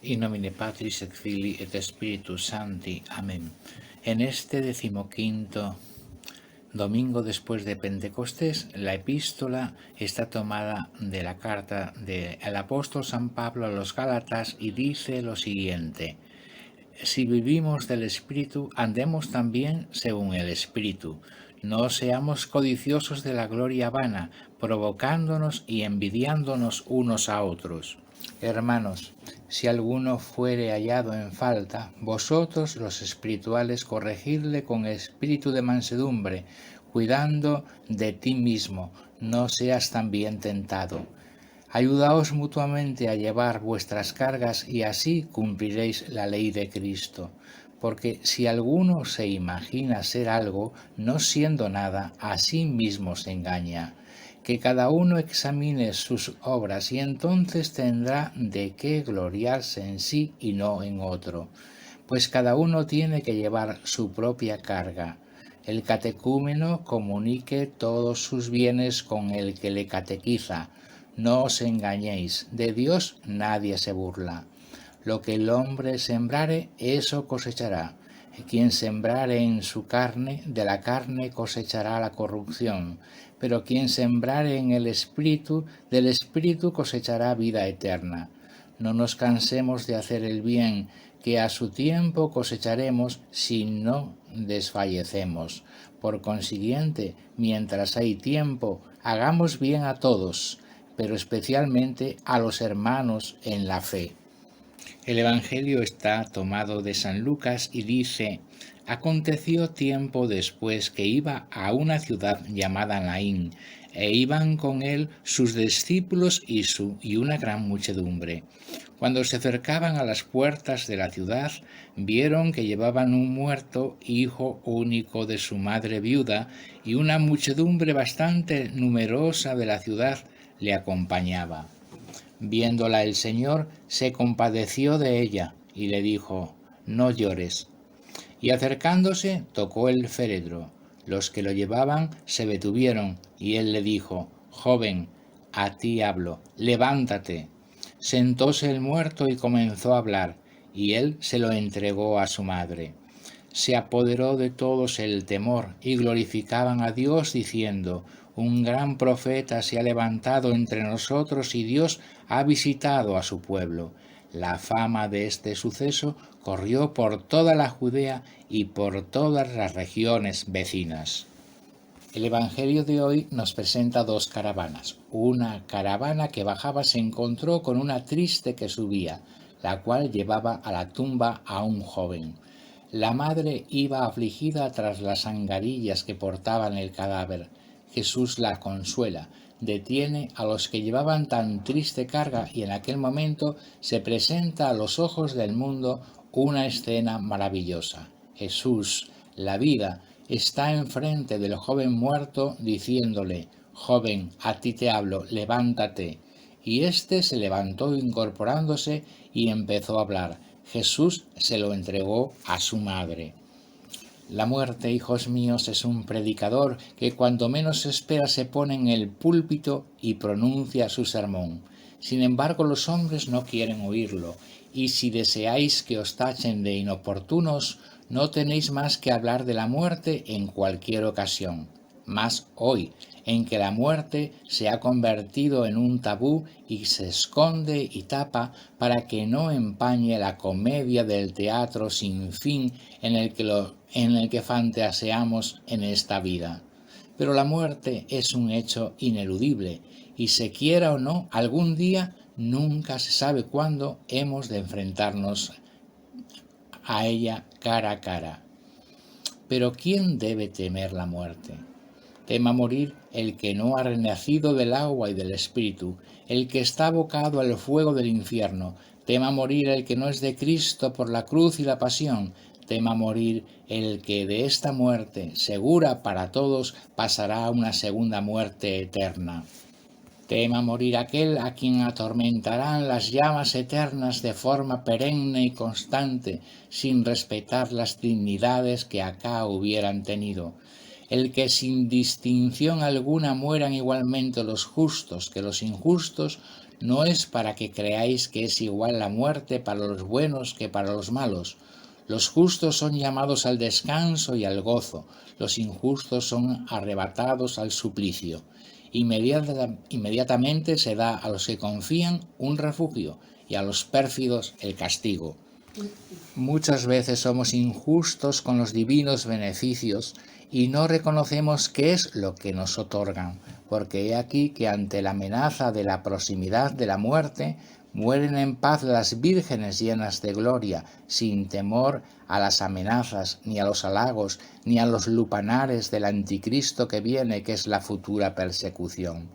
In nomine Patris et Filii et Spiritus Sancti. Amén. En este 15º domingo después de Pentecostés, la epístola está tomada de la carta del apóstol San Pablo a los Gálatas y dice lo siguiente: si vivimos del Espíritu, andemos también según el Espíritu. No seamos codiciosos de la gloria vana, provocándonos y envidiándonos unos a otros. Hermanos, si alguno fuere hallado en falta, vosotros los espirituales corregidle con espíritu de mansedumbre, cuidando de ti mismo, no seas también tentado. Ayudaos mutuamente a llevar vuestras cargas y así cumpliréis la ley de Cristo. Porque si alguno se imagina ser algo, no siendo nada, a sí mismo se engaña. Que cada uno examine sus obras y entonces tendrá de qué gloriarse en sí y no en otro. Pues cada uno tiene que llevar su propia carga. El catecúmeno comunique todos sus bienes con el que le catequiza. No os engañéis, de Dios nadie se burla. Lo que el hombre sembrare, eso cosechará. Quien sembrare en su carne, de la carne cosechará la corrupción. Pero quien sembrare en el Espíritu, del Espíritu cosechará vida eterna. No nos cansemos de hacer el bien, que a su tiempo cosecharemos si no desfallecemos. Por consiguiente, mientras hay tiempo, hagamos bien a todos, pero especialmente a los hermanos en la fe. El Evangelio está tomado de San Lucas y dice: aconteció tiempo después que iba a una ciudad llamada Naín, e iban con él sus discípulos y una gran muchedumbre. Cuando se acercaban a las puertas de la ciudad, vieron que llevaban un muerto, hijo único de su madre viuda, y una muchedumbre bastante numerosa de la ciudad le acompañaba. Viéndola el Señor, se compadeció de ella y le dijo: no llores. Y acercándose, tocó el féretro. Los que lo llevaban se detuvieron, y él le dijo: joven, a ti hablo, levántate. Sentóse el muerto y comenzó a hablar, y él se lo entregó a su madre. Se apoderó de todos el temor, y glorificaban a Dios diciendo: un gran profeta se ha levantado entre nosotros y Dios ha visitado a su pueblo. La fama de este suceso corrió por toda la Judea y por todas las regiones vecinas. El Evangelio de hoy nos presenta dos caravanas. Una caravana que bajaba se encontró con una triste que subía, la cual llevaba a la tumba a un joven. La madre iba afligida tras las angarillas que portaban el cadáver. Jesús la consuela, detiene a los que llevaban tan triste carga y en aquel momento se presenta a los ojos del mundo una escena maravillosa. Jesús, la vida, está enfrente del joven muerto diciéndole: joven, a ti te hablo, levántate. Y éste se levantó incorporándose y empezó a hablar. Jesús se lo entregó a su madre. La muerte, hijos míos, es un predicador que cuando menos se espera se pone en el púlpito y pronuncia su sermón. Sin embargo, los hombres no quieren oírlo, y si deseáis que os tachen de inoportunos, no tenéis más que hablar de la muerte en cualquier ocasión. Mas hoy, en que la muerte se ha convertido en un tabú y se esconde y tapa para que no empañe la comedia del teatro sin fin en el que fantaseamos en esta vida. Pero la muerte es un hecho ineludible y se quiera o no, algún día, nunca se sabe cuándo, hemos de enfrentarnos a ella cara a cara. Pero ¿quién debe temer la muerte? Tema morir el que no ha renacido del agua y del espíritu, el que está abocado al fuego del infierno. Tema morir el que no es de Cristo por la cruz y la pasión. Tema morir el que de esta muerte, segura para todos, pasará a una segunda muerte eterna. Tema morir aquel a quien atormentarán las llamas eternas de forma perenne y constante, sin respetar las dignidades que acá hubieran tenido. El que sin distinción alguna mueran igualmente los justos que los injustos, no es para que creáis que es igual la muerte para los buenos que para los malos. Los justos son llamados al descanso y al gozo, los injustos son arrebatados al suplicio. Inmediatamente se da a los que confían un refugio y a los pérfidos el castigo. Muchas veces somos injustos con los divinos beneficios y no reconocemos qué es lo que nos otorgan, porque he aquí que ante la amenaza de la proximidad de la muerte, mueren en paz las vírgenes llenas de gloria, sin temor a las amenazas, ni a los halagos, ni a los lupanares del anticristo que viene, que es la futura persecución.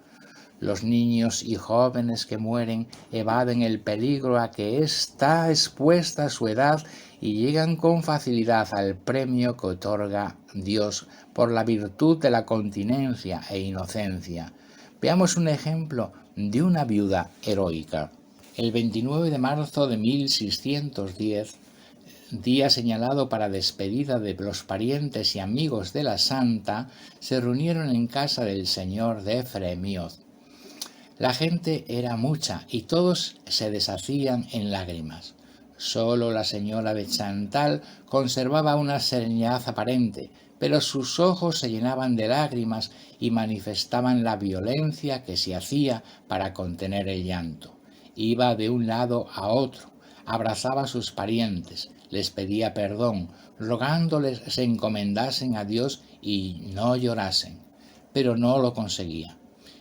Los niños y jóvenes que mueren evaden el peligro a que está expuesta su edad y llegan con facilidad al premio que otorga Dios por la virtud de la continencia e inocencia. Veamos un ejemplo de una viuda heroica. El 29 de marzo de 1610, día señalado para despedida de los parientes y amigos de la santa, se reunieron en casa del señor de Fremioz. La gente era mucha y todos se deshacían en lágrimas. Solo la señora de Chantal conservaba una serenidad aparente, pero sus ojos se llenaban de lágrimas y manifestaban la violencia que se hacía para contener el llanto. Iba de un lado a otro, abrazaba a sus parientes, les pedía perdón, rogándoles se encomendasen a Dios y no llorasen, pero no lo conseguía.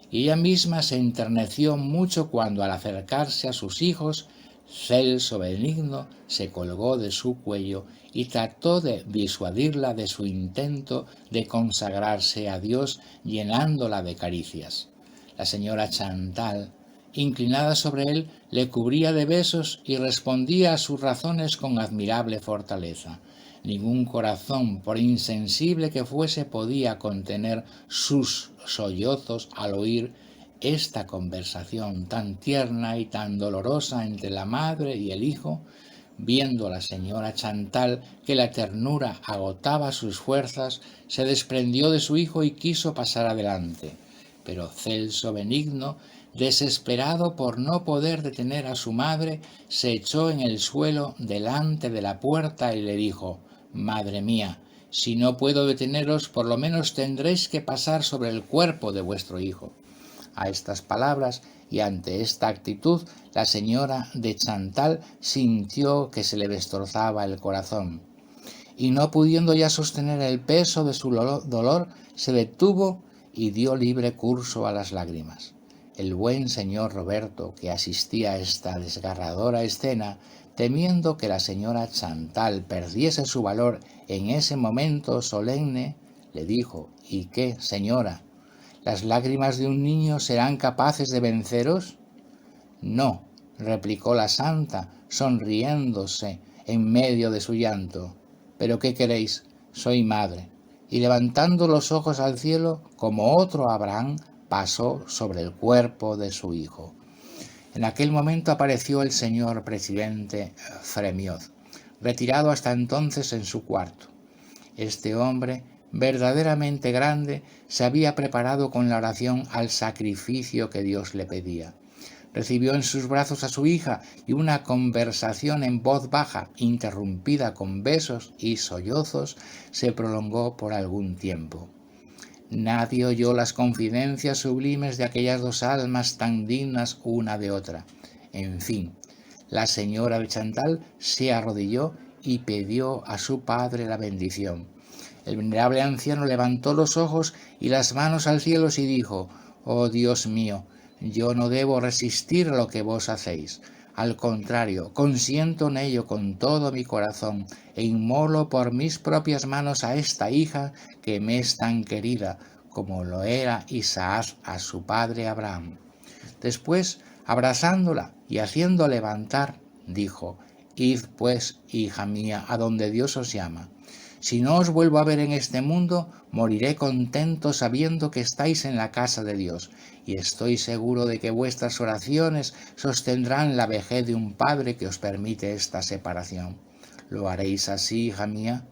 Y ella misma se enterneció mucho cuando, al acercarse a sus hijos, Celso Benigno se colgó de su cuello y trató de disuadirla de su intento de consagrarse a Dios, llenándola de caricias. La señora Chantal, inclinada sobre él, le cubría de besos y respondía a sus razones con admirable fortaleza. Ningún corazón, por insensible que fuese, podía contener sus sollozos al oír esta conversación tan tierna y tan dolorosa entre la madre y el hijo. Viendo la señora Chantal que la ternura agotaba sus fuerzas, se desprendió de su hijo y quiso pasar adelante. Pero Celso Benigno, desesperado por no poder detener a su madre, se echó en el suelo delante de la puerta y le dijo: «Madre mía, si no puedo deteneros, por lo menos tendréis que pasar sobre el cuerpo de vuestro hijo». A estas palabras y ante esta actitud, la señora de Chantal sintió que se le destrozaba el corazón, y no pudiendo ya sostener el peso de su dolor, se detuvo y dio libre curso a las lágrimas. El buen señor Roberto, que asistía a esta desgarradora escena, temiendo que la señora Chantal perdiese su valor en ese momento solemne, le dijo: «¿Y qué, señora? ¿Las lágrimas de un niño serán capaces de venceros?». «No», replicó la santa, sonriéndose en medio de su llanto. «¿Pero qué queréis? Soy madre». Y levantando los ojos al cielo, como otro Abraham, pasó sobre el cuerpo de su hijo. En aquel momento apareció el señor presidente Fremioz, retirado hasta entonces en su cuarto. Este hombre, verdaderamente grande, se había preparado con la oración al sacrificio que Dios le pedía. Recibió en sus brazos a su hija y una conversación en voz baja, interrumpida con besos y sollozos, se prolongó por algún tiempo. Nadie oyó las confidencias sublimes de aquellas dos almas tan dignas una de otra. En fin, la señora de Chantal se arrodilló y pidió a su padre la bendición. El venerable anciano levantó los ojos y las manos al cielo y dijo: «Oh Dios mío, yo no debo resistir lo que vos hacéis. Al contrario, consiento en ello con todo mi corazón e inmolo por mis propias manos a esta hija que me es tan querida como lo era Isaac a su padre Abraham». Después, abrazándola y haciendo levantar, dijo: «Id pues, hija mía, a donde Dios os llama. Si no os vuelvo a ver en este mundo, moriré contento sabiendo que estáis en la casa de Dios, y estoy seguro de que vuestras oraciones sostendrán la vejez de un padre que os permite esta separación. ¿Lo haréis así, hija mía?».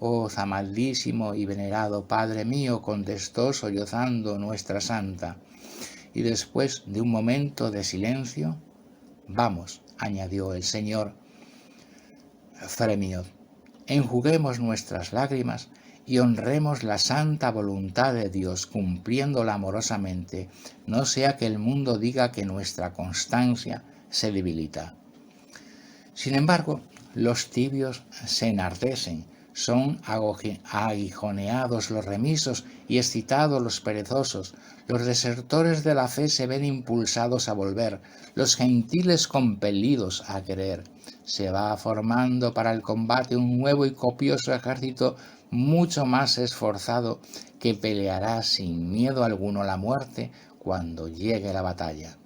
«Oh, amadísimo y venerado Padre mío», contestó sollozando nuestra santa, y después de un momento de silencio: «Vamos», añadió el señor Fremiot, «enjuguemos nuestras lágrimas y honremos la santa voluntad de Dios cumpliéndola amorosamente, no sea que el mundo diga que nuestra constancia se debilita». Sin embargo, los tibios se enardecen, son aguijoneados los remisos y excitados los perezosos, los desertores de la fe se ven impulsados a volver, los gentiles compelidos a querer. Se va formando para el combate un nuevo y copioso ejército mucho más esforzado que peleará sin miedo alguno la muerte cuando llegue la batalla.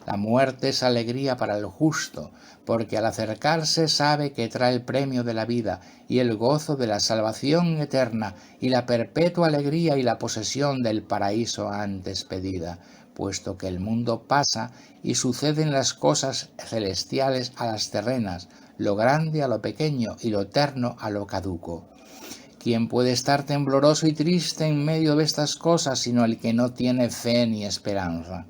La muerte es alegría para el justo, porque al acercarse sabe que trae el premio de la vida y el gozo de la salvación eterna y la perpetua alegría y la posesión del paraíso antes pedida, puesto que el mundo pasa y suceden las cosas celestiales a las terrenas, lo grande a lo pequeño y lo eterno a lo caduco. ¿Quién puede estar tembloroso y triste en medio de estas cosas sino el que no tiene fe ni esperanza?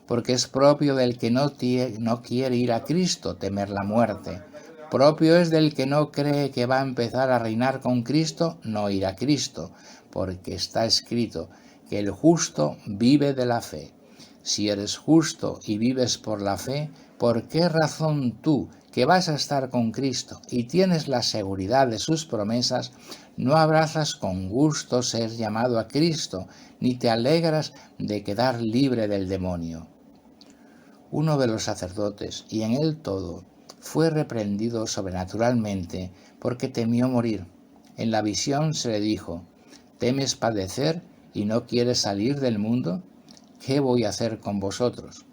Porque es propio del que no quiere ir a Cristo temer la muerte. Propio es del que no cree que va a empezar a reinar con Cristo no ir a Cristo, porque está escrito que el justo vive de la fe. Si eres justo y vives por la fe, ¿por qué razón tú, que vas a estar con Cristo y tienes la seguridad de sus promesas, no abrazas con gusto ser llamado a Cristo, ni te alegras de quedar libre del demonio? Uno de los sacerdotes, y en él todo, fue reprendido sobrenaturalmente porque temió morir. En la visión se le dijo: «¿Temes padecer y no quieres salir del mundo? ¿Qué voy a hacer con vosotros?».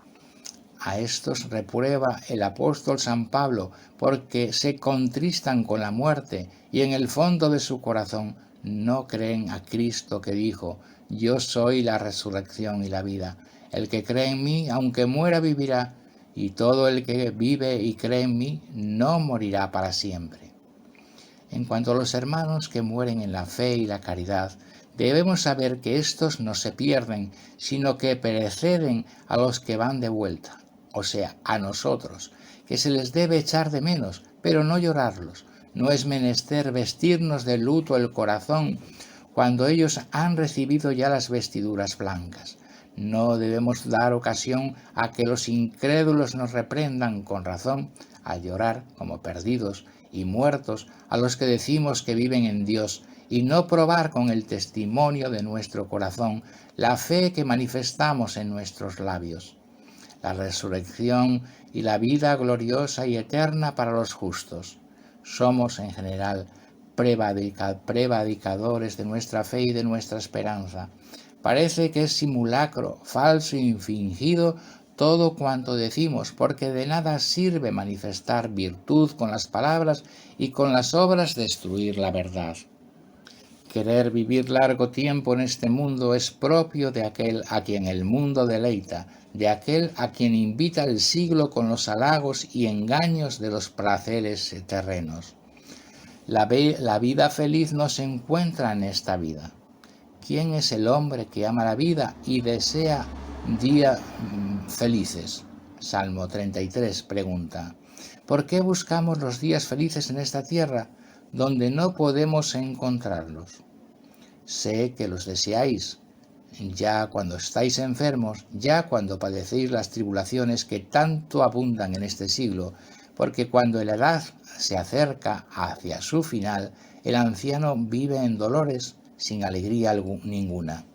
A estos reprueba el apóstol San Pablo porque se contristan con la muerte y en el fondo de su corazón no creen a Cristo que dijo: «Yo soy la resurrección y la vida. El que cree en mí, aunque muera, vivirá, y todo el que vive y cree en mí no morirá para siempre». En cuanto a los hermanos que mueren en la fe y la caridad, debemos saber que éstos no se pierden, sino que preceden a los que van de vuelta, o sea, a nosotros, que se les debe echar de menos, pero no llorarlos. No es menester vestirnos de luto el corazón cuando ellos han recibido ya las vestiduras blancas. No debemos dar ocasión a que los incrédulos nos reprendan con razón, a llorar como perdidos y muertos a los que decimos que viven en Dios, y no probar con el testimonio de nuestro corazón la fe que manifestamos en nuestros labios. La resurrección y la vida gloriosa y eterna para los justos. Somos en general predicadores de nuestra fe y de nuestra esperanza. Parece que es simulacro, falso y fingido todo cuanto decimos, porque de nada sirve manifestar virtud con las palabras y con las obras destruir la verdad. Querer vivir largo tiempo en este mundo es propio de aquel a quien el mundo deleita, de aquel a quien invita el siglo con los halagos y engaños de los placeres terrenos. La vida feliz no se encuentra en esta vida. ¿Quién es el hombre que ama la vida y desea días felices? Salmo 33 pregunta: ¿por qué buscamos los días felices en esta tierra, donde no podemos encontrarlos? Sé que los deseáis, ya cuando estáis enfermos, ya cuando padecéis las tribulaciones que tanto abundan en este siglo, porque cuando la edad se acerca hacia su final, el anciano vive en dolores sin alegría ninguna.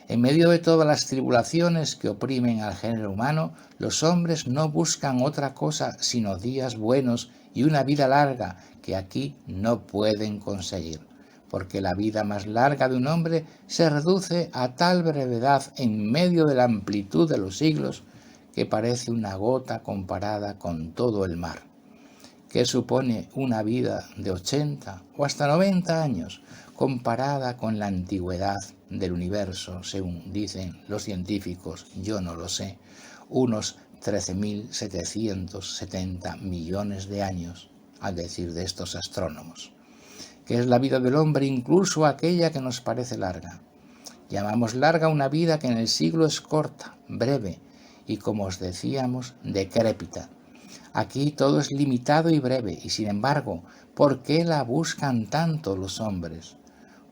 En medio de todas las tribulaciones que oprimen al género humano, los hombres no buscan otra cosa sino días buenos y una vida larga que aquí no pueden conseguir, porque la vida más larga de un hombre se reduce a tal brevedad en medio de la amplitud de los siglos que parece una gota comparada con todo el mar. ¿Qué supone una vida de 80 o hasta 90 años comparada con la antigüedad del universo, según dicen los científicos? Yo no lo sé. Unos 13.770 millones de años, al decir de estos astrónomos. ¿Qué es la vida del hombre, incluso aquella que nos parece larga? Llamamos larga una vida que en el siglo es corta, breve y, como os decíamos, decrépita. Aquí todo es limitado y breve, y sin embargo, ¿por qué la buscan tanto los hombres?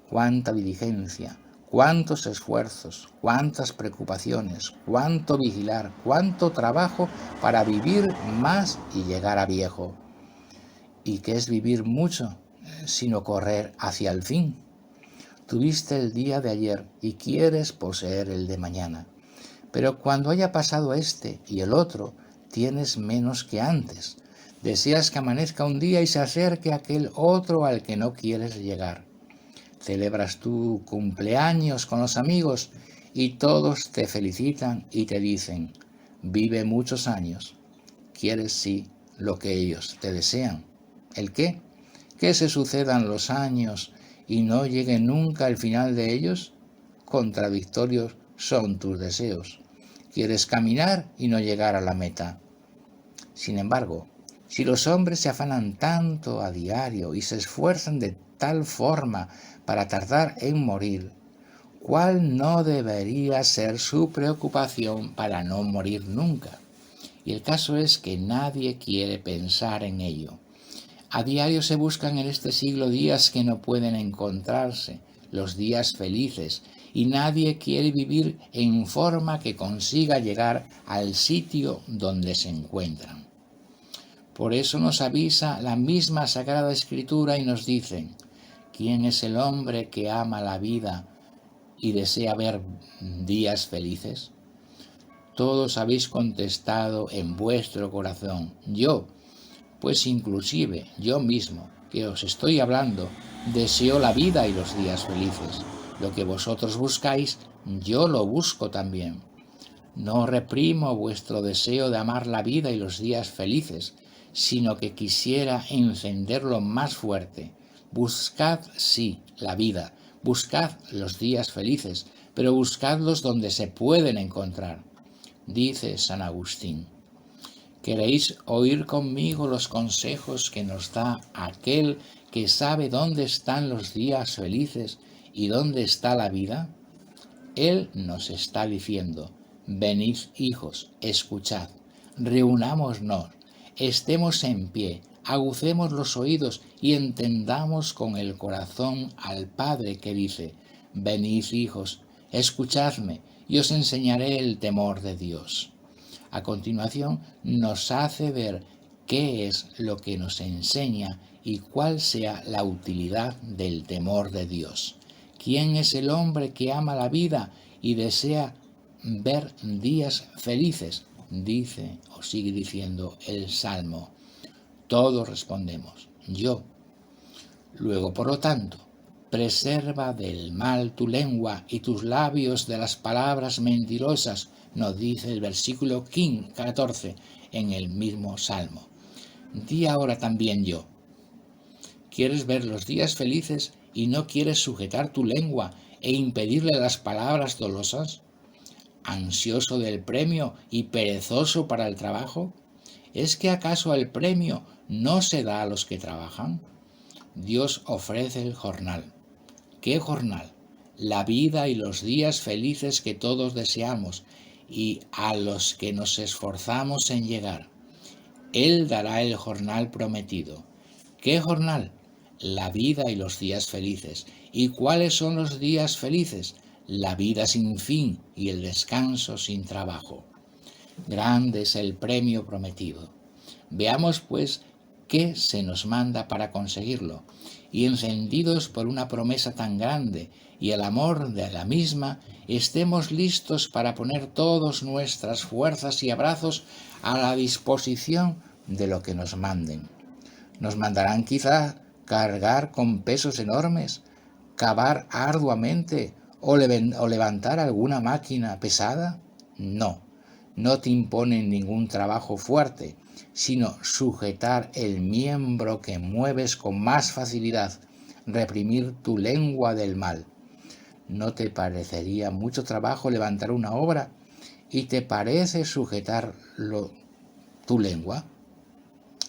Cuánta diligencia, cuántos esfuerzos, cuántas preocupaciones, cuánto vigilar, cuánto trabajo para vivir más y llegar a viejo. ¿Y qué es vivir mucho, sino correr hacia el fin? Tuviste el día de ayer y quieres poseer el de mañana. Pero cuando haya pasado este y el otro, tienes menos que antes. Deseas que amanezca un día y se acerque aquel otro al que no quieres llegar. Celebras tu cumpleaños con los amigos y todos te felicitan y te dicen, vive muchos años. Quieres sí lo que ellos te desean. ¿El qué? Que se sucedan los años y no llegue nunca el final de ellos. Contradictorios son tus deseos. Quieres caminar y no llegar a la meta. Sin embargo, si los hombres se afanan tanto a diario y se esfuerzan de tal forma para tardar en morir, ¿cuál no debería ser su preocupación para no morir nunca? Y el caso es que nadie quiere pensar en ello. A diario se buscan en este siglo días que no pueden encontrarse, los días felices, y nadie quiere vivir en forma que consiga llegar al sitio donde se encuentran. Por eso nos avisa la misma Sagrada Escritura y nos dice, ¿quién es el hombre que ama la vida y desea ver días felices? Todos habéis contestado en vuestro corazón, yo. Pues inclusive yo mismo, que os estoy hablando, deseo la vida y los días felices. Lo que vosotros buscáis, yo lo busco también. No reprimo vuestro deseo de amar la vida y los días felices, sino que quisiera encenderlo más fuerte. Buscad, sí, la vida, buscad los días felices, pero buscadlos donde se pueden encontrar. Dice San Agustín. ¿Queréis oír conmigo los consejos que nos da aquel que sabe dónde están los días felices y dónde está la vida? Él nos está diciendo, venid hijos, escuchad, reunámonos, estemos en pie, agucemos los oídos y entendamos con el corazón al Padre que dice, venid hijos, escuchadme y os enseñaré el temor de Dios. A continuación nos hace ver qué es lo que nos enseña y cuál sea la utilidad del temor de Dios. ¿Quién es el hombre que ama la vida y desea ver días felices? Dice o sigue diciendo el Salmo. Todos respondemos, yo. Luego, por lo tanto, preserva del mal tu lengua y tus labios de las palabras mentirosas, nos dice el versículo 14 en el mismo Salmo. Di ahora también yo. ¿Quieres ver los días felices y no quieres sujetar tu lengua e impedirle las palabras dolosas? ¿Ansioso del premio y perezoso para el trabajo? ¿Es que acaso el premio no se da a los que trabajan? Dios ofrece el jornal. ¿Qué jornal? La vida y los días felices que todos deseamos y a los que nos esforzamos en llegar. Él dará el jornal prometido. ¿Qué jornal? La vida y los días felices. ¿Y cuáles son los días felices? La vida sin fin y el descanso sin trabajo. Grande es el premio prometido. Veamos, pues, qué se nos manda para conseguirlo, y encendidos por una promesa tan grande y el amor de la misma, estemos listos para poner todas nuestras fuerzas y abrazos a la disposición de lo que nos manden. Nos mandarán quizá cargar con pesos enormes, cavar arduamente o levantar alguna máquina pesada. No te imponen ningún trabajo fuerte, sino sujetar el miembro que mueves con más facilidad, reprimir tu lengua del mal. ¿No te parecería mucho trabajo levantar una obra y te parece sujetarlo tu lengua?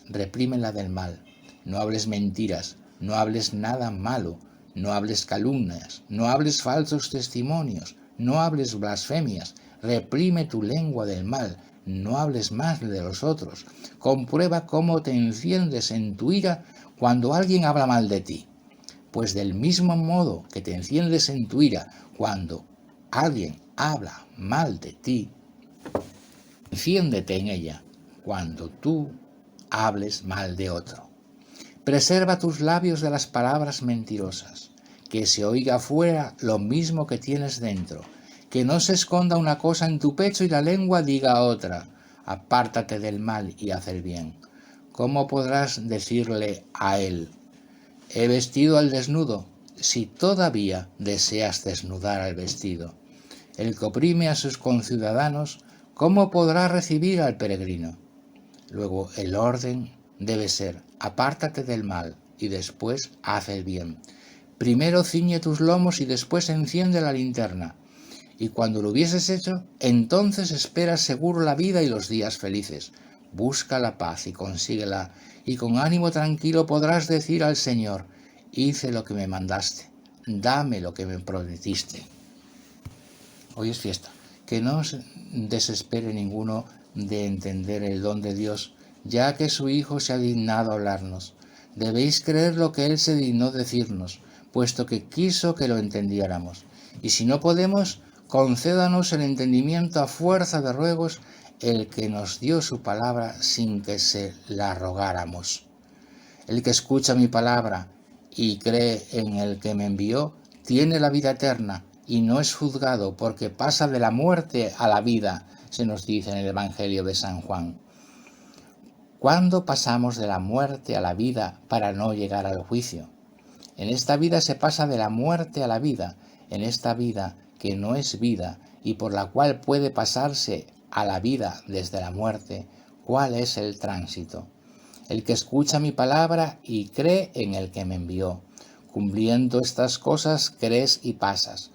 Reprímela del mal, no hables mentiras, no hables nada malo, no hables calumnias, no hables falsos testimonios, no hables blasfemias, reprime tu lengua del mal, no hables más de los otros, comprueba cómo te enciendes en tu ira cuando alguien habla mal de ti. Pues del mismo modo que te enciendes en tu ira cuando alguien habla mal de ti, enciéndete en ella cuando tú hables mal de otro. Preserva tus labios de las palabras mentirosas, que se oiga afuera lo mismo que tienes dentro, que no se esconda una cosa en tu pecho y la lengua diga otra. Apártate del mal y haz el bien. ¿Cómo podrás decirle a él: he vestido al desnudo, si todavía deseas desnudar al vestido? El que oprime a sus conciudadanos, ¿cómo podrá recibir al peregrino? Luego el orden debe ser: apártate del mal y después haz el bien. Primero ciñe tus lomos y después enciende la linterna. Y cuando lo hubieses hecho, entonces esperas seguro la vida y los días felices. Busca la paz y consíguela, y con ánimo tranquilo podrás decir al Señor: hice lo que me mandaste, dame lo que me prometiste. Hoy es fiesta. Que no os desespere ninguno de entender el don de Dios, ya que su Hijo se ha dignado hablarnos. Debéis creer lo que Él se dignó decirnos, puesto que quiso que lo entendiéramos. Y si no podemos, concédanos el entendimiento a fuerza de ruegos, el que nos dio su palabra sin que se la rogáramos. El que escucha mi palabra y cree en el que me envió, tiene la vida eterna y no es juzgado, porque pasa de la muerte a la vida, se nos dice en el Evangelio de San Juan. ¿Cuándo pasamos de la muerte a la vida para no llegar al juicio? En esta vida se pasa de la muerte a la vida, en esta vida que no es vida y por la cual puede pasarse a la vida desde la muerte. ¿Cuál es el tránsito? El que escucha mi palabra y cree en el que me envió. Cumpliendo estas cosas crees y pasas.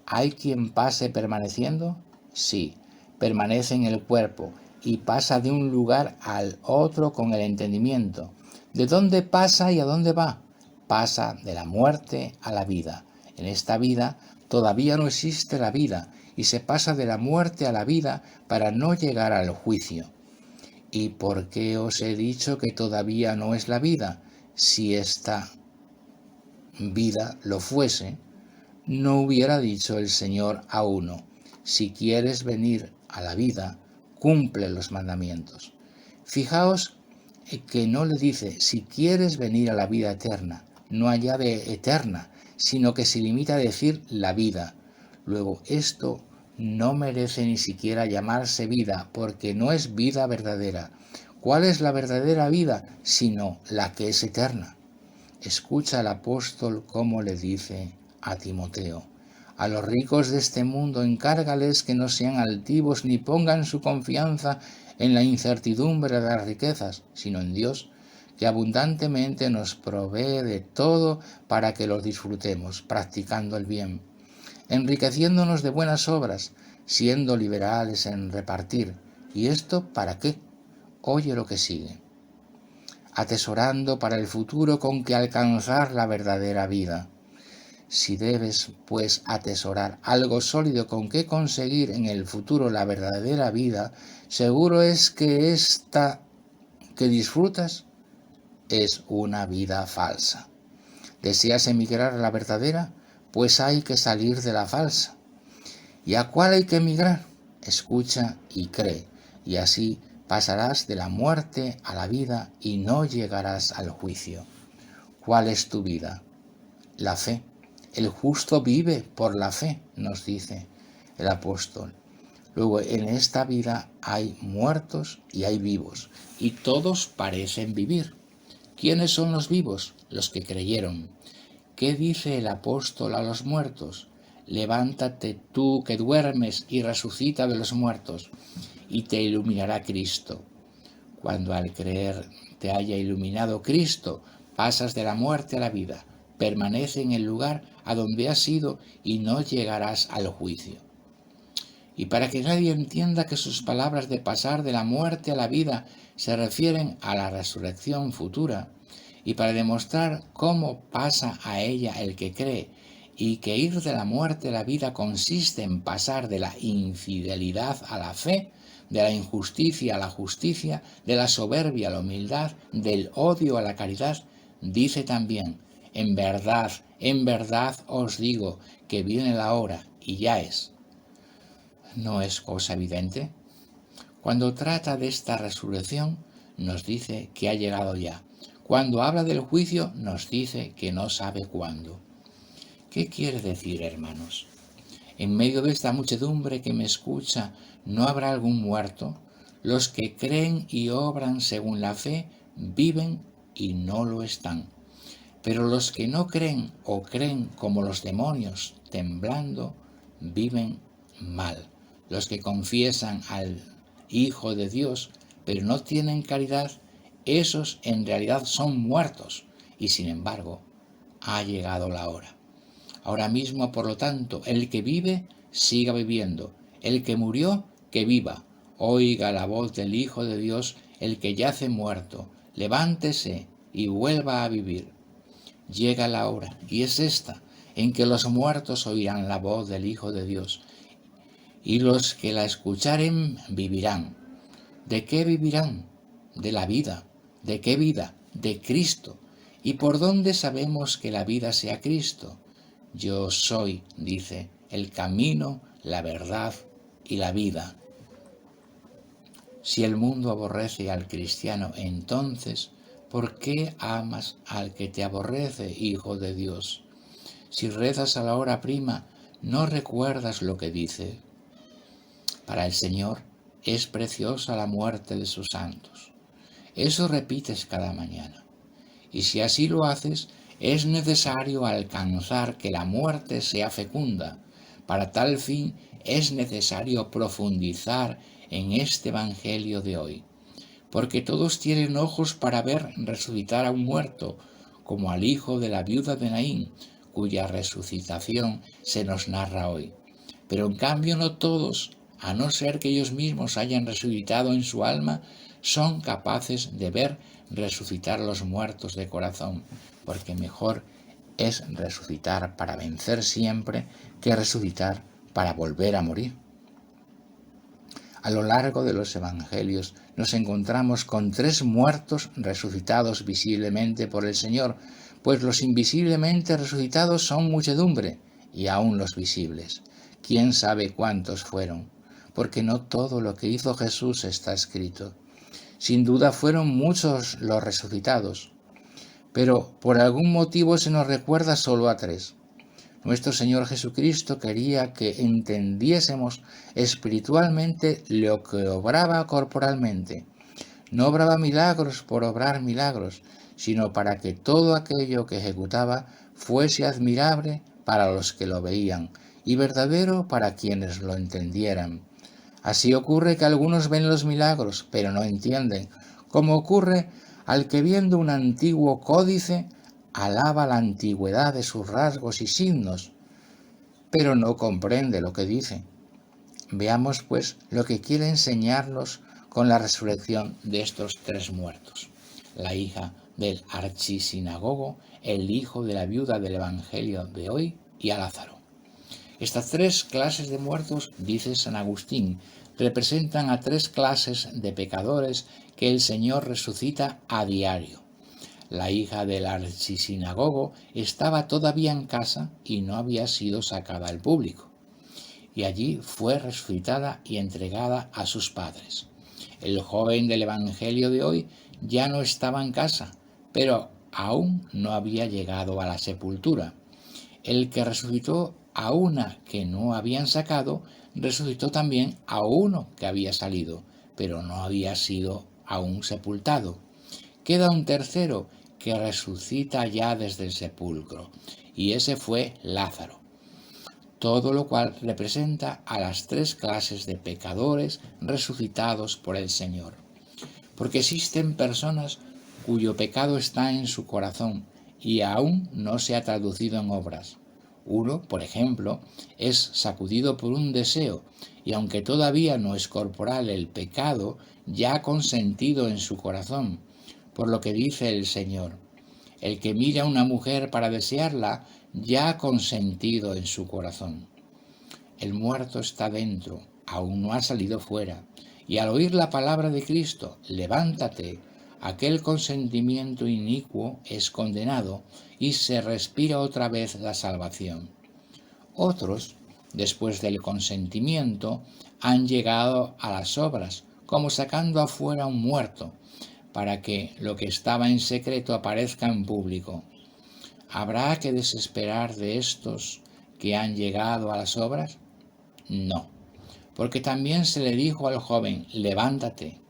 ¿Hay quien pase permaneciendo? Sí, permanece en el cuerpo y pasa de un lugar al otro con el entendimiento. ¿De dónde pasa y a dónde va? Pasa de la muerte a la vida. En esta vida todavía no existe la vida y se pasa de la muerte a la vida para no llegar al juicio. ¿Y por qué os he dicho que todavía no es la vida? Si esta vida lo fuese, no hubiera dicho el Señor a uno: si quieres venir a la vida, cumple los mandamientos. Fijaos que no le dice: si quieres venir a la vida eterna, no añade eterna, sino que se limita a decir la vida. Luego, esto no merece ni siquiera llamarse vida, porque no es vida verdadera. ¿Cuál es la verdadera vida sino la que es eterna? Escucha al apóstol cómo le dice a Timoteo: a los ricos de este mundo encárgales que no sean altivos ni pongan su confianza en la incertidumbre de las riquezas, sino en Dios, que abundantemente nos provee de todo para que los disfrutemos, practicando el bien, enriqueciéndonos de buenas obras, siendo liberales en repartir. ¿Y esto para qué? Oye lo que sigue: atesorando para el futuro con que alcanzar la verdadera vida. Si debes, pues, atesorar algo sólido con que conseguir en el futuro la verdadera vida, seguro es que esta que disfrutas es una vida falsa. ¿Deseas emigrar a la verdadera? Pues hay que salir de la falsa. ¿Y a cuál hay que emigrar? Escucha y cree, y así pasarás de la muerte a la vida y no llegarás al juicio. ¿Cuál es tu vida? La fe. El justo vive por la fe, nos dice el apóstol. Luego, en esta vida hay muertos y hay vivos, y todos parecen vivir. ¿Quiénes son los vivos? Los que creyeron. ¿Qué dice el apóstol a los muertos? Levántate tú que duermes y resucita de los muertos, y te iluminará Cristo. Cuando al creer te haya iluminado Cristo, pasas de la muerte a la vida, permanece en el lugar a donde has ido y no llegarás al juicio. Y para que nadie entienda que sus palabras de pasar de la muerte a la vida se refieren a la resurrección futura, y para demostrar cómo pasa a ella el que cree, y que ir de la muerte a la vida consiste en pasar de la infidelidad a la fe, de la injusticia a la justicia, de la soberbia a la humildad, del odio a la caridad, dice también: en verdad os digo que viene la hora, y ya es. ¿No es cosa evidente? Cuando trata de esta resurrección, nos dice que ha llegado ya. Cuando habla del juicio, nos dice que no sabe cuándo. ¿Qué quiere decir, hermanos? En medio de esta muchedumbre que me escucha, ¿no habrá algún muerto? Los que creen y obran según la fe viven y no lo están. Pero los que no creen o creen como los demonios, temblando, viven mal. Los que confiesan al Hijo de Dios, pero no tienen caridad, esos en realidad son muertos, y sin embargo, ha llegado la hora. Ahora mismo, por lo tanto, el que vive, siga viviendo. El que murió, que viva. Oiga la voz del Hijo de Dios, el que yace muerto. Levántese y vuelva a vivir. Llega la hora, y es esta, en que los muertos oirán la voz del Hijo de Dios, y los que la escucharen vivirán. ¿De qué vivirán? De la vida. ¿De qué vida? De Cristo. ¿Y por dónde sabemos que la vida sea Cristo? Yo soy, dice, el camino, la verdad y la vida. Si el mundo aborrece al cristiano, entonces, ¿por qué amas al que te aborrece, Hijo de Dios? Si rezas a la hora prima, ¿no recuerdas lo que dice? Para el Señor es preciosa la muerte de sus santos. Eso repites cada mañana. Y si así lo haces, es necesario alcanzar que la muerte sea fecunda. Para tal fin es necesario profundizar en este Evangelio de hoy. Porque todos tienen ojos para ver resucitar a un muerto, como al hijo de la viuda de Naín, cuya resucitación se nos narra hoy. Pero en cambio no todos, a no ser que ellos mismos hayan resucitado en su alma, son capaces de ver resucitar a los muertos de corazón, porque mejor es resucitar para vencer siempre que resucitar para volver a morir. A lo largo de los evangelios nos encontramos con 3 muertos resucitados visiblemente por el Señor, pues los invisiblemente resucitados son muchedumbre, y aún los visibles. ¿Quién sabe cuántos fueron? Porque no todo lo que hizo Jesús está escrito. Sin duda fueron muchos los resucitados, pero por algún motivo se nos recuerda solo a 3. Nuestro Señor Jesucristo quería que entendiésemos espiritualmente lo que obraba corporalmente. No obraba milagros por obrar milagros, sino para que todo aquello que ejecutaba fuese admirable para los que lo veían y verdadero para quienes lo entendieran. Así ocurre que algunos ven los milagros, pero no entienden, como ocurre al que viendo un antiguo códice alaba la antigüedad de sus rasgos y signos, pero no comprende lo que dice. Veamos, pues, lo que quiere enseñarnos con la resurrección de estos 3 muertos: la hija del archisinagogo, el hijo de la viuda del Evangelio de hoy y a Lázaro. Estas 3 clases de muertos, dice San Agustín, representan a 3 clases de pecadores que el Señor resucita a diario. La hija del archisinagogo estaba todavía en casa y no había sido sacada al público, y allí fue resucitada y entregada a sus padres. El joven del Evangelio de hoy ya no estaba en casa, pero aún no había llegado a la sepultura. El que resucitó a una que no habían sacado, resucitó también a uno que había salido, pero no había sido aún sepultado. Queda un tercero que resucita ya desde el sepulcro, y ese fue Lázaro. Todo lo cual representa a las 3 clases de pecadores resucitados por el Señor. Porque existen personas cuyo pecado está en su corazón y aún no se ha traducido en obras. Uno, por ejemplo, es sacudido por un deseo, y aunque todavía no es corporal el pecado, ya ha consentido en su corazón, por lo que dice el Señor: El que mira a una mujer para desearla ya ha consentido en su corazón. El muerto está dentro, aún no ha salido fuera, y al oír la palabra de Cristo, levántate, aquel consentimiento inicuo es condenado y se respira otra vez la salvación. Otros, después del consentimiento, han llegado a las obras, como sacando afuera un muerto, para que lo que estaba en secreto aparezca en público. ¿Habrá que desesperar de estos que han llegado a las obras? No, porque también se le dijo al joven, levántate,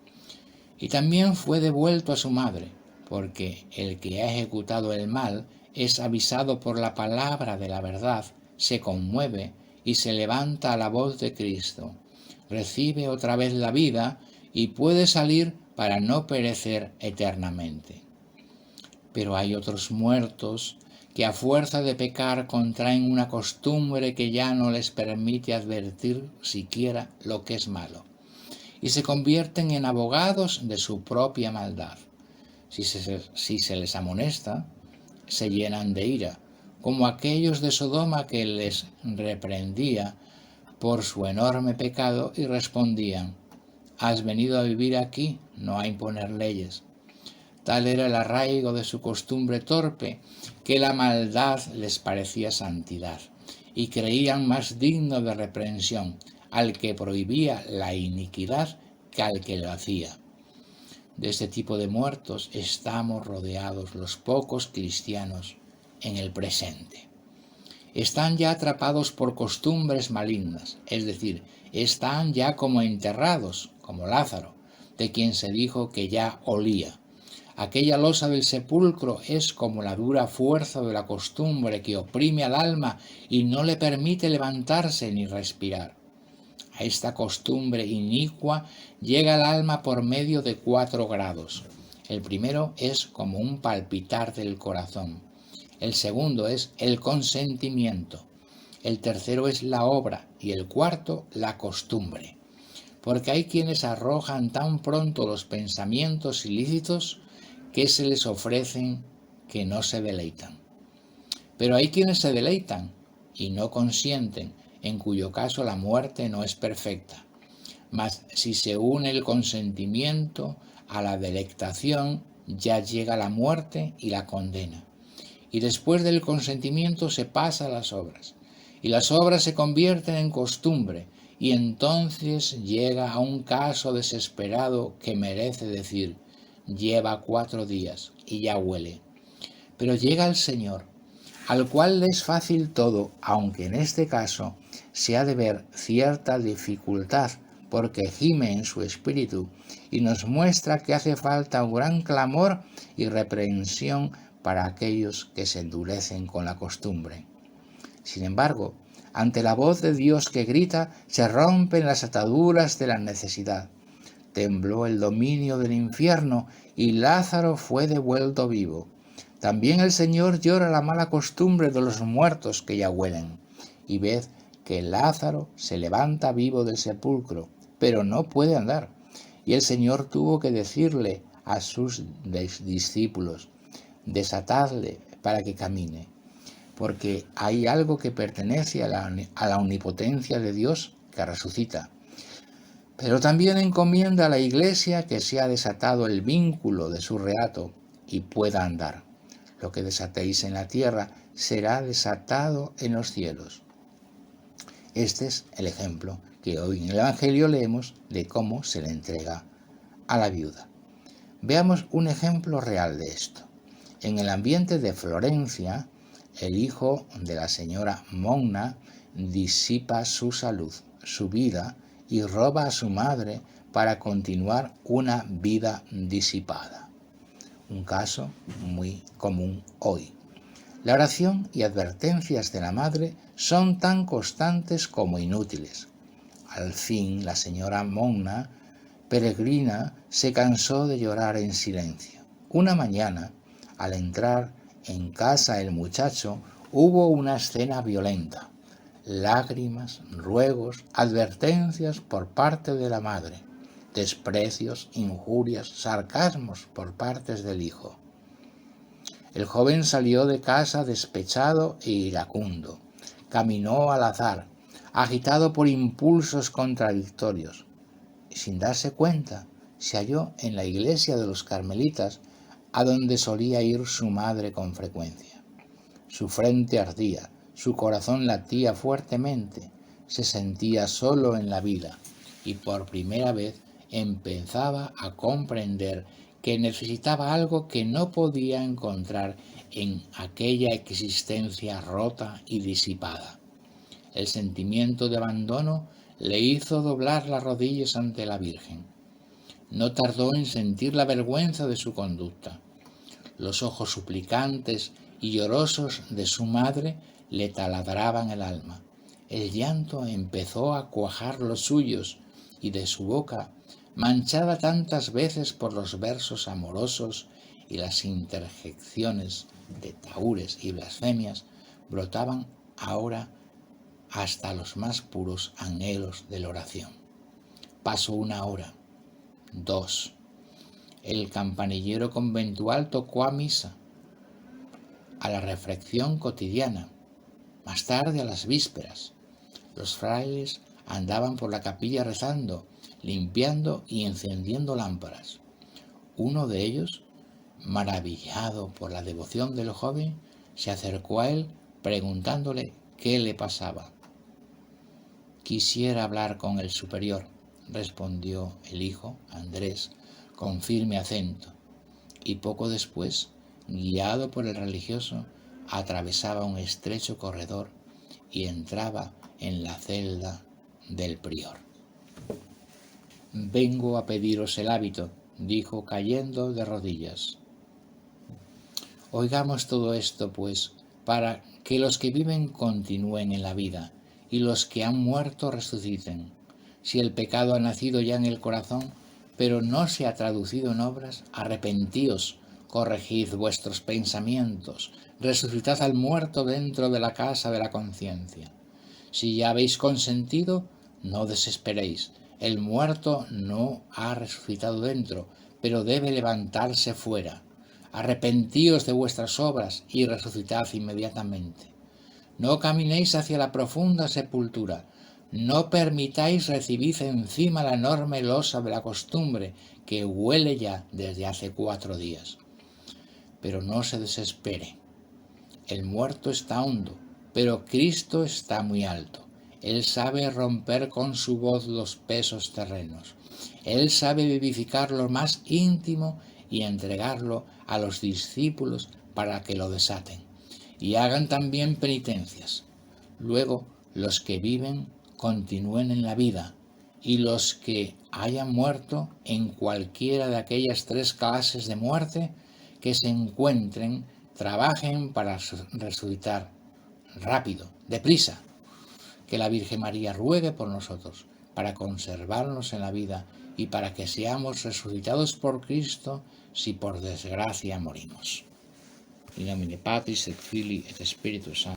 y también fue devuelto a su madre, porque el que ha ejecutado el mal es avisado por la palabra de la verdad, se conmueve y se levanta a la voz de Cristo, recibe otra vez la vida y puede salir para no perecer eternamente. Pero hay otros muertos que a fuerza de pecar contraen una costumbre que ya no les permite advertir siquiera lo que es malo, y se convierten en abogados de su propia maldad. Si se les amonesta, se llenan de ira, como aquellos de Sodoma que les reprendía por su enorme pecado y respondían, has venido a vivir aquí, no a imponer leyes. Tal era el arraigo de su costumbre torpe, que la maldad les parecía santidad, y creían más digno de reprensión al que prohibía la iniquidad que al que lo hacía. De este tipo de muertos estamos rodeados los pocos cristianos en el presente. Están ya atrapados por costumbres malignas, es decir, están ya como enterrados, como Lázaro, de quien se dijo que ya olía. Aquella losa del sepulcro es como la dura fuerza de la costumbre que oprime al alma y no le permite levantarse ni respirar. A esta costumbre inicua llega el alma por medio de 4 grados. El primero es como un palpitar del corazón. El segundo es el consentimiento. El tercero es la obra y el cuarto la costumbre. Porque hay quienes arrojan tan pronto los pensamientos ilícitos que se les ofrecen que no se deleitan. Pero hay quienes se deleitan y no consienten, en cuyo caso la muerte no es perfecta. Mas si se une el consentimiento a la delectación, ya llega la muerte y la condena. Y después del consentimiento se pasa a las obras, y las obras se convierten en costumbre, y entonces llega a un caso desesperado que merece decir, lleva 4 días y ya huele. Pero llega el Señor, al cual le es fácil todo, aunque en este caso se ha de ver cierta dificultad, porque gime en su espíritu y nos muestra que hace falta un gran clamor y reprensión para aquellos que se endurecen con la costumbre. Sin embargo, ante la voz de Dios que grita, se rompen las ataduras de la necesidad. Tembló el dominio del infierno y Lázaro fue devuelto vivo. También el Señor llora la mala costumbre de los muertos que ya huelen. Y ved que Lázaro se levanta vivo del sepulcro, pero no puede andar. Y el Señor tuvo que decirle a sus discípulos, desatadle para que camine, porque hay algo que pertenece a la omnipotencia de Dios que resucita. Pero también encomienda a la Iglesia que sea desatado el vínculo de su reato y pueda andar. Lo que desatéis en la tierra será desatado en los cielos. Este es el ejemplo que hoy en el Evangelio leemos de cómo se le entrega a la viuda. Veamos un ejemplo real de esto. En el ambiente de Florencia, el hijo de la señora Monna disipa su salud, su vida, y roba a su madre para continuar una vida disipada. Un caso muy común hoy. La oración y advertencias de la madre son tan constantes como inútiles. Al fin, la señora Monna, peregrina, se cansó de llorar en silencio. Una mañana, al entrar en casa el muchacho, hubo una escena violenta. Lágrimas, ruegos, advertencias por parte de la madre, desprecios, injurias, sarcasmos por parte del hijo. El joven salió de casa despechado e iracundo. Caminó al azar, agitado por impulsos contradictorios. Sin darse cuenta, se halló en la iglesia de los carmelitas, a donde solía ir su madre con frecuencia. Su frente ardía, su corazón latía fuertemente, se sentía solo en la vida y por primera vez empezaba a comprender que necesitaba algo que no podía encontrar en aquella existencia rota y disipada. El sentimiento de abandono le hizo doblar las rodillas ante la Virgen. No tardó en sentir la vergüenza de su conducta. Los ojos suplicantes y llorosos de su madre le taladraban el alma. El llanto empezó a cuajar los suyos y de su boca, manchada tantas veces por los versos amorosos y las interjecciones de tahúres y blasfemias, brotaban ahora hasta los más puros anhelos de la oración. Pasó 1 hora, 2. El campanillero conventual tocó a misa, a la reflexión cotidiana, más tarde a las vísperas. Los frailes andaban por la capilla rezando, limpiando y encendiendo lámparas. Uno de ellos, maravillado por la devoción del joven, se acercó a él preguntándole qué le pasaba. Quisiera hablar con el superior, respondió el hijo, Andrés, con firme acento, y poco después, guiado por el religioso, atravesaba un estrecho corredor y entraba en la celda del prior. Vengo a pediros el hábito, dijo cayendo de rodillas. Oigamos todo esto, pues, para que los que viven continúen en la vida y los que han muerto resuciten. Si el pecado ha nacido ya en el corazón, pero no se ha traducido en obras, arrepentíos, corregid vuestros pensamientos, resucitad al muerto dentro de la casa de la conciencia. Si ya habéis consentido, no desesperéis. El muerto no ha resucitado dentro, pero debe levantarse fuera. Arrepentíos de vuestras obras y resucitad inmediatamente. No caminéis hacia la profunda sepultura. No permitáis recibir encima la enorme losa de la costumbre que huele ya desde hace 4 días. Pero no se desespere. El muerto está hondo, pero Cristo está muy alto. Él sabe romper con su voz los pesos terrenos. Él sabe vivificar lo más íntimo y entregarlo a los discípulos para que lo desaten y hagan también penitencias. Luego, los que viven continúen en la vida y los que hayan muerto en cualquiera de aquellas 3 clases de muerte que se encuentren, trabajen para resucitar rápido, deprisa. Que la Virgen María ruegue por nosotros para conservarnos en la vida y para que seamos resucitados por Cristo si por desgracia morimos. In nomine Patris et Filii et Spiritus Sancti.